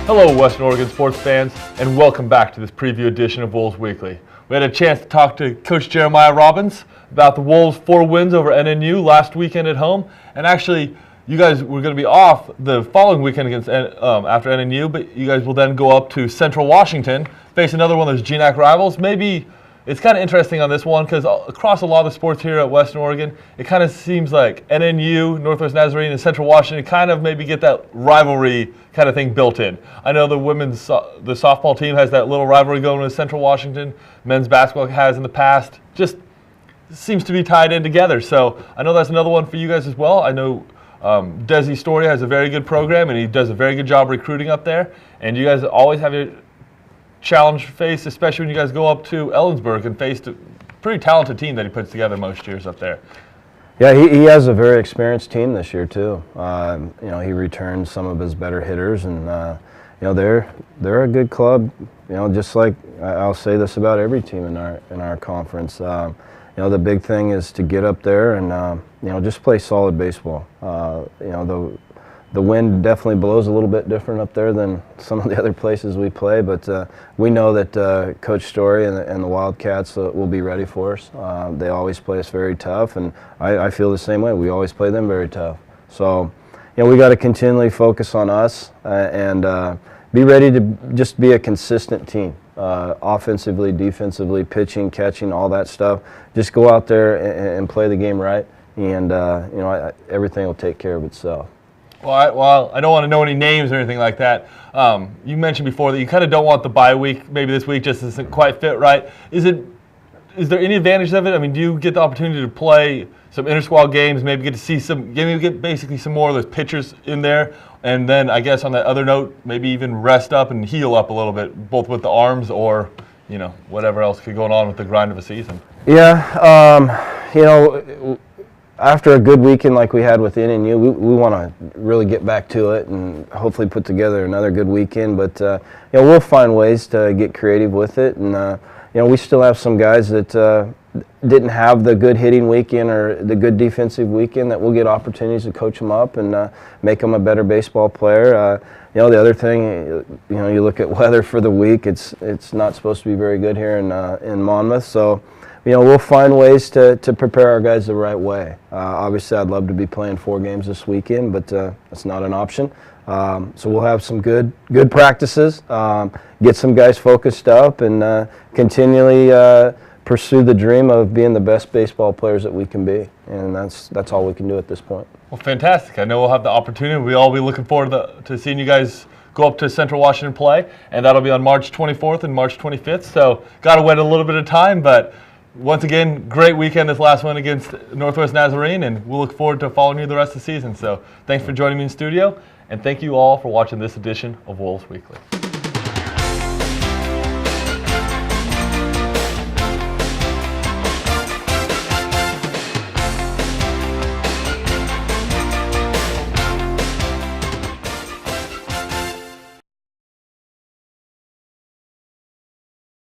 Hello, Western Oregon sports fans, and welcome back to this preview edition of Wolves Weekly. We had a chance to talk to Coach Jeremiah Robbins about the Wolves' 4 wins over NNU last weekend at home, and actually, you guys were going to be off the following weekend against after NNU, but you guys will then go up to Central Washington, face another one of those GNAC rivals. Maybe it's kind of interesting on this one because across a lot of the sports here at Western Oregon, it kind of seems like NNU, Northwest Nazarene, and Central Washington kind of maybe get that rivalry kind of thing built in. I know the the softball team has that little rivalry going with Central Washington. Men's basketball has in the past. Just seems to be tied in together. So I know that's another one for you guys as well. I know Desi Story has a very good program, and he does a very good job recruiting up there. And you guys always have your challenge faced, especially when you guys go up to Ellensburg and face a pretty talented team that he puts together most years up there. Yeah, he has a very experienced team this year too. He returned some of his better hitters, and they're a good club. Just like I'll say this about every team in our conference. The big thing is to get up there and just play solid baseball. The wind definitely blows a little bit different up there than some of the other places we play, but we know that Coach Story and the Wildcats will be ready for us. They always play us very tough, and I feel the same way. We always play them very tough. So, we got to continually focus on us and be ready to just be a consistent team, offensively, defensively, pitching, catching, all that stuff. Just go out there and play the game right, and everything will take care of itself. Well, I don't want to know any names or anything like that. You mentioned before that you kind of don't want the bye week. Maybe this week just isn't quite fit right. Is there any advantage of it? I mean, do you get the opportunity to play some inter-squad games, maybe get to see get basically some more of those pitchers in there, and then I guess on that other note, maybe even rest up and heal up a little bit, both with the arms or whatever else could go on with the grind of a season? Yeah, after a good weekend like we had with NNU, we want to really get back to it and hopefully put together another good weekend. But we'll find ways to get creative with it, and we still have some guys that didn't have the good hitting weekend or the good defensive weekend that we'll get opportunities to coach them up and make them a better baseball player. The other thing, you look at weather for the week. It's not supposed to be very good here in Monmouth, so. We'll find ways to prepare our guys the right way. Obviously, I'd love to be playing 4 games this weekend, but that's not an option. So we'll have some good practices, get some guys focused up, and continually pursue the dream of being the best baseball players that we can be. And that's all we can do at this point. Well, fantastic. I know we'll have the opportunity. We'll all be looking forward to seeing you guys go up to Central Washington play, and that'll be on March 24th and March 25th. So got to wait a little bit of time, but once again, great weekend this last one against Northwest Nazarene, and we'll look forward to following you the rest of the season. So thanks for joining me in studio, and thank you all for watching this edition of Wolves Weekly.